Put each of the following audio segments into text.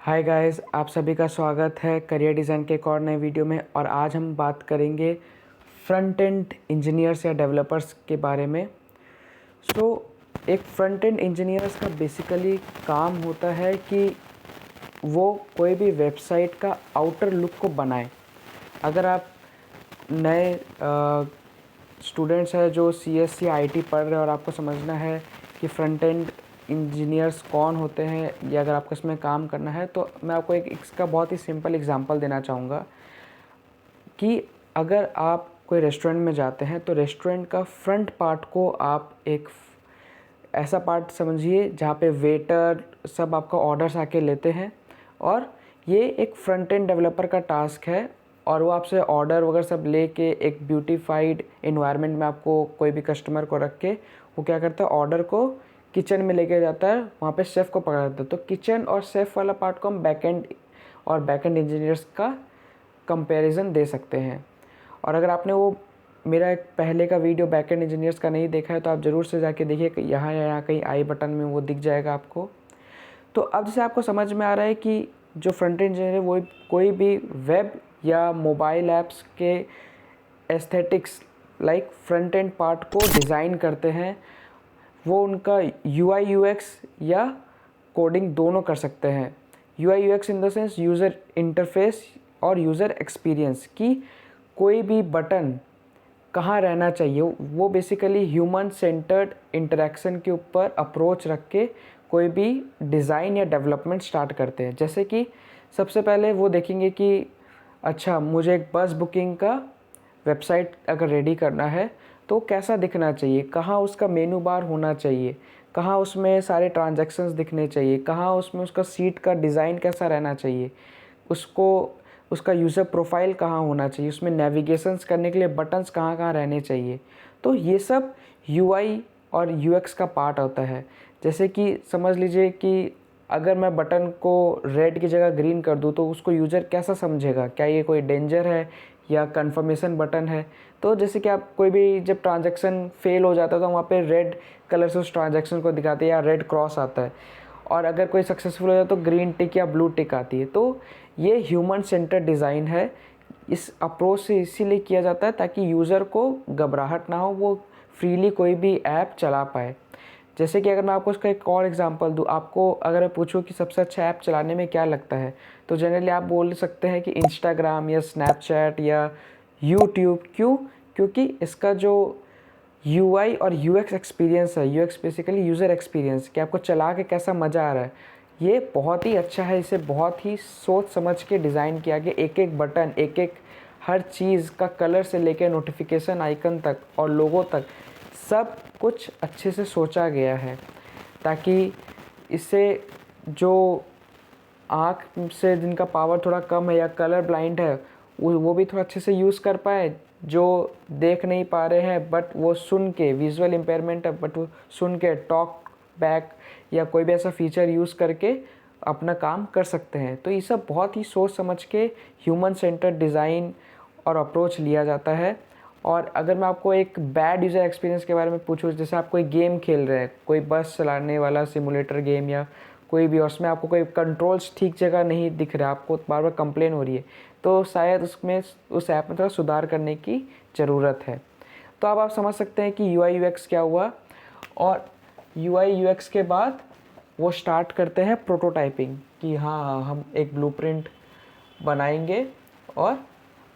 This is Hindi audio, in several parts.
हाय गाइस, आप सभी का स्वागत है करियर डिज़ाइन के एक और नए वीडियो में। और आज हम बात करेंगे फ्रंट एंड इंजीनियर्स या डेवलपर्स के बारे में। एक फ्रंट एंड इंजीनियर्स का बेसिकली काम होता है कि वो कोई भी वेबसाइट का आउटर लुक को बनाए। अगर आप नए स्टूडेंट्स हैं जो CSC IT पढ़ रहे हैं और आपको समझना है कि फ्रंट एंड इंजीनियर्स कौन होते हैं या अगर आपको इसमें काम करना है, तो मैं आपको इसका बहुत ही सिंपल एग्जांपल देना चाहूँगा कि अगर आप कोई रेस्टोरेंट में जाते हैं तो रेस्टोरेंट का फ्रंट पार्ट को आप एक ऐसा पार्ट समझिए जहाँ पे वेटर सब आपका ऑर्डर्स आके लेते हैं, और ये एक फ्रंट एंड डेवलपर का टास्क है। और वो आपसे ऑर्डर वगैरह सब लेके एक ब्यूटीफाइड इन्वायरमेंट में आपको कोई भी कस्टमर को रख के वो क्या करता है, ऑर्डर को किचन में लेके जाता है, वहाँ पे शेफ़ को पकड़ा देता है। तो किचन और शेफ़ वाला पार्ट को हम बैकएंड और बैकएंड इंजीनियर्स का कंपैरिजन दे सकते हैं। और अगर आपने वो मेरा एक पहले का वीडियो बैकएंड इंजीनियर्स का नहीं देखा है तो आप ज़रूर से जाके देखिए, यहाँ या यहाँ कहीं आई बटन में वो दिख जाएगा आपको। तो अब जैसे आपको समझ में आ रहा है कि जो फ्रंट एंड इंजीनियर है वो कोई भी वेब या मोबाइल ऐप्स के aesthetics like front end part को डिज़ाइन करते हैं। वो उनका UI UX या कोडिंग दोनों कर सकते हैं। UI UX in the sense user interface और यूज़र एक्सपीरियंस की कोई भी बटन कहाँ रहना चाहिए, वो बेसिकली ह्यूमन सेंटर्ड इंटरेक्शन के ऊपर अप्रोच रख के कोई भी डिज़ाइन या डेवलपमेंट स्टार्ट करते हैं। जैसे कि सबसे पहले वो देखेंगे कि अच्छा, मुझे एक बस बुकिंग का वेबसाइट अगर रेडी करना है तो कैसा दिखना चाहिए, कहाँ उसका मेनू बार होना चाहिए, कहाँ उसमें सारे ट्रांजैक्शंस दिखने चाहिए, कहाँ उसमें उसका सीट का डिज़ाइन कैसा रहना चाहिए, उसका यूज़र प्रोफाइल कहाँ होना चाहिए, उसमें नेविगेशंस करने के लिए बटन्स कहाँ कहाँ रहने चाहिए। तो ये सब UI और UX का पार्ट होता है। जैसे कि समझ लीजिए कि अगर मैं बटन को रेड की जगह ग्रीन कर दूँ तो उसको यूज़र कैसा समझेगा, क्या ये कोई डेंजर है या कंफर्मेशन बटन है। तो जैसे कि आप कोई भी जब ट्रांजैक्शन फेल हो जाता है तो वहाँ पे रेड कलर से उस ट्रांजैक्शन को दिखाते हैं या रेड क्रॉस आता है, और अगर कोई सक्सेसफुल हो जाए तो ग्रीन टिक या ब्लू टिक आती है। तो ये ह्यूमन सेंटर्ड डिज़ाइन है। इस अप्रोच से इसीलिए किया जाता है ताकि यूज़र को घबराहट ना हो, वो फ्रीली कोई भी ऐप चला पाए। जैसे कि अगर मैं आपको इसका एक और एग्जांपल दूँ, आपको अगर मैं पूछूँ कि सबसे अच्छा ऐप चलाने में क्या लगता है, तो जनरली आप बोल सकते हैं कि इंस्टाग्राम या स्नैपचैट या यूट्यूब। क्यों? क्योंकि इसका जो UI और UX एक्सपीरियंस है, UX बेसिकली यूज़र एक्सपीरियंस, कि आपको चला के कैसा मज़ा आ रहा है, ये बहुत ही अच्छा है। इसे बहुत ही सोच समझ के डिज़ाइन किया गया। एक एक बटन, एक एक हर चीज़ का कलर से लेकर नोटिफिकेशन आइकन तक और लोगो तक सब कुछ अच्छे से सोचा गया है, ताकि इससे जो आँख से जिनका पावर थोड़ा कम है या कलर ब्लाइंड है वो भी थोड़ा अच्छे से यूज़ कर पाए, जो देख नहीं पा रहे हैं बट वो सुन के, विजुअल इम्पेयरमेंट है बट वो सुन के टॉक बैक या कोई भी ऐसा फीचर यूज़ करके अपना काम कर सकते हैं। तो ये सब बहुत ही सोच समझ के ह्यूमन सेंटर्ड डिज़ाइन और अप्रोच लिया जाता है। और अगर मैं आपको एक बैड यूज़र एक्सपीरियंस के बारे में पूछूँ, जैसे आप कोई गेम खेल रहे हैं, कोई बस चलाने वाला सिमुलेटर गेम या कोई भी, और उसमें आपको कोई कंट्रोल्स ठीक जगह नहीं दिख रहा, आपको बार बार कंप्लेन हो रही है, तो शायद उस ऐप में थोड़ा सुधार करने की ज़रूरत है। तो अब आप समझ सकते हैं कि UI UX क्या हुआ। और UI UX के बाद वो स्टार्ट करते हैं प्रोटोटाइपिंग, कि हाँ, हम एक ब्लूप्रिंट बनाएंगे और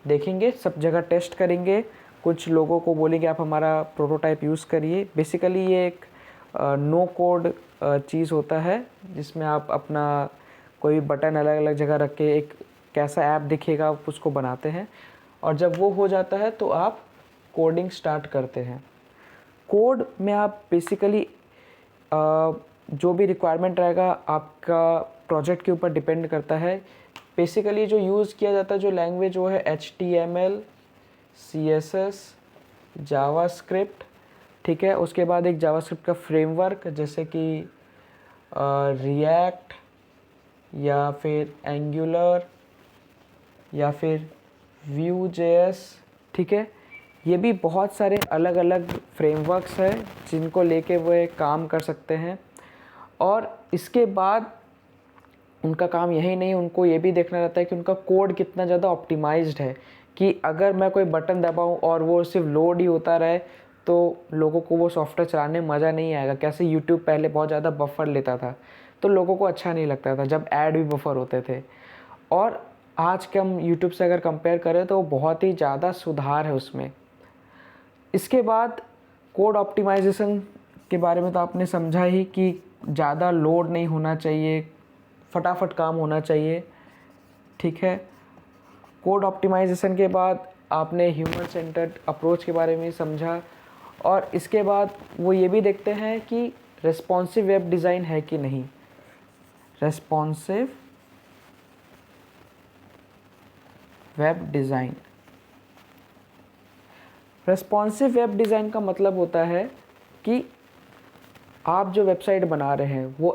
देखेंगे, सब जगह टेस्ट करेंगे, कुछ लोगों को बोलेंगे आप हमारा प्रोटोटाइप यूज़ करिए। बेसिकली ये एक नो कोड चीज़ होता है जिसमें आप अपना कोई बटन अलग अलग जगह रख के एक कैसा ऐप दिखेगा आप उसको बनाते हैं, और जब वो हो जाता है तो आप कोडिंग स्टार्ट करते हैं। कोड में आप बेसिकली जो भी रिक्वायरमेंट रहेगा आपका प्रोजेक्ट के ऊपर डिपेंड करता है। बेसिकली जो यूज़ किया जाता है जो लैंग्वेज, वो है HTML, CSS, जावास्क्रिप्ट, ठीक है। उसके बाद एक जावास्क्रिप्ट का फ्रेमवर्क जैसे कि रिएक्ट या फिर एंगुलर या फिर Vue.js, ठीक है। ये भी बहुत सारे अलग अलग फ्रेमवर्क्स हैं जिनको लेके वो काम कर सकते हैं। और इसके बाद उनका काम यही नहीं, उनको ये भी देखना रहता है कि उनका कोड कितना ज़्यादा ऑप्टिमाइज्ड है, कि अगर मैं कोई बटन दबाऊं और वो सिर्फ लोड ही होता रहे तो लोगों को वो सॉफ्टवेयर चलाने में मज़ा नहीं आएगा। कैसे यूट्यूब पहले बहुत ज़्यादा बफर लेता था तो लोगों को अच्छा नहीं लगता था, जब ऐड भी बफर होते थे। और आज के हम यूट्यूब से अगर कंपेयर करें तो बहुत ही ज़्यादा सुधार है उसमें। इसके बाद कोड ऑप्टिमाइजेशन के बारे में तो आपने समझा ही कि ज़्यादा लोड नहीं होना चाहिए, फटाफट काम होना चाहिए, ठीक है। कोड ऑप्टिमाइजेशन के बाद आपने ह्यूमन सेंटर्ड अप्रोच के बारे में समझा, और इसके बाद वो ये भी देखते हैं कि रेस्पॉन्सिव वेब डिज़ाइन है कि नहीं। Responsive web design, responsive web design का मतलब होता है कि आप जो वेबसाइट बना रहे हैं वो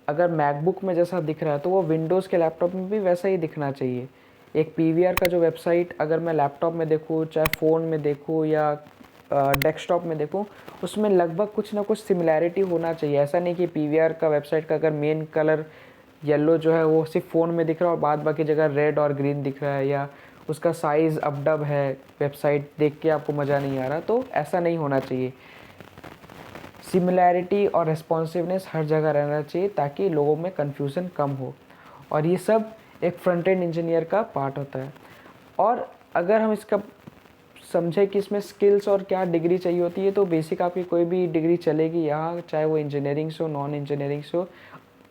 अगर मैकबुक में जैसा दिख रहा है तो वो विंडोज़ के लैपटॉप में भी वैसा ही दिखना चाहिए। एक पीवीआर का जो वेबसाइट अगर मैं लैपटॉप में देखूँ, चाहे फ़ोन में देखूँ या डेस्कटॉप में देखूँ, उसमें लगभग कुछ ना कुछ सिमिलैरिटी होना चाहिए। ऐसा नहीं कि पीवीआर का वेबसाइट का अगर मेन कलर येलो जो है वो सिर्फ फ़ोन में दिख रहा है और बाद बाकी जगह रेड और ग्रीन दिख रहा है, या उसका साइज़ अप डब है, वेबसाइट देख के आपको मज़ा नहीं आ रहा, तो ऐसा नहीं होना चाहिए। सिमिलैरिटी और रेस्पॉन्सिवनेस हर जगह रहना चाहिए ताकि लोगों में कन्फ्यूज़न कम हो, और ये सब एक फ्रंट एंड इंजीनियर का पार्ट होता है। और अगर हम इसका समझे कि इसमें स्किल्स और क्या डिग्री चाहिए होती है, तो बेसिक आपकी कोई भी डिग्री चलेगी यहाँ, चाहे वो इंजीनियरिंग से हो, नॉन इंजीनियरिंग से हो,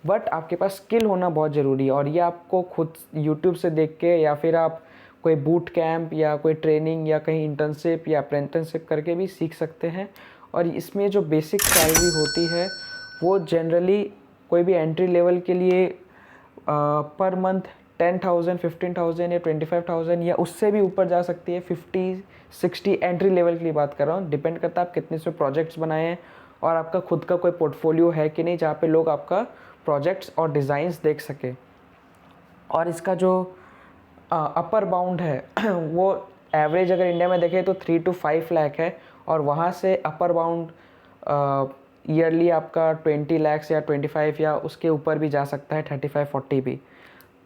बट आपके पास स्किल होना बहुत ज़रूरी है। और ये आपको खुद यूट्यूब से देख के या फिर आप कोई बूट कैंप या कोई ट्रेनिंग या कहीं इंटर्नशिप या अप्रेंटिसशिप करके भी सीख सकते हैं। और इसमें जो बेसिक सैलरी होती है वो जनरली कोई भी एंट्री लेवल के लिए पर मंथ 10,000, 15,000 या 25,000 या उससे भी ऊपर जा सकती है। 50-60 एंट्री लेवल की बात कर रहा हूँ, डिपेंड करता है आप कितने से प्रोजेक्ट्स बनाए हैं और आपका खुद का कोई पोर्टफोलियो है कि नहीं जहाँ पे लोग आपका प्रोजेक्ट्स और डिज़ाइंस देख सके। और इसका जो अपर बाउंड है वो एवरेज अगर इंडिया में देखें तो 3 to 5 लाख है, और वहाँ से अपर बाउंड ईयरली आपका 20 लाख या 25 या उसके ऊपर भी जा सकता है, 35-40 भी।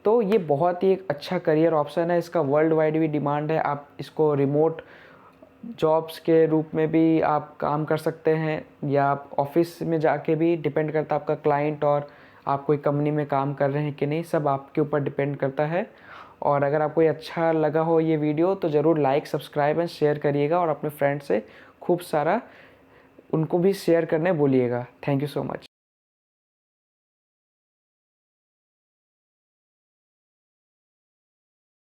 तो ये बहुत ही एक अच्छा करियर ऑप्शन है, इसका वर्ल्ड वाइड भी डिमांड है। आप इसको रिमोट जॉब्स के रूप में भी आप काम कर सकते हैं, या आप ऑफिस में जाके भी, डिपेंड करता है आपका क्लाइंट और आप कोई कंपनी में काम कर रहे हैं कि नहीं, सब आपके ऊपर डिपेंड करता है। और अगर आपको ये अच्छा लगा हो ये वीडियो तो ज़रूर लाइक, सब्सक्राइब एंड शेयर करिएगा, और अपने फ्रेंड से खूब सारा उनको भी शेयर करने बोलिएगा। Thank you so much.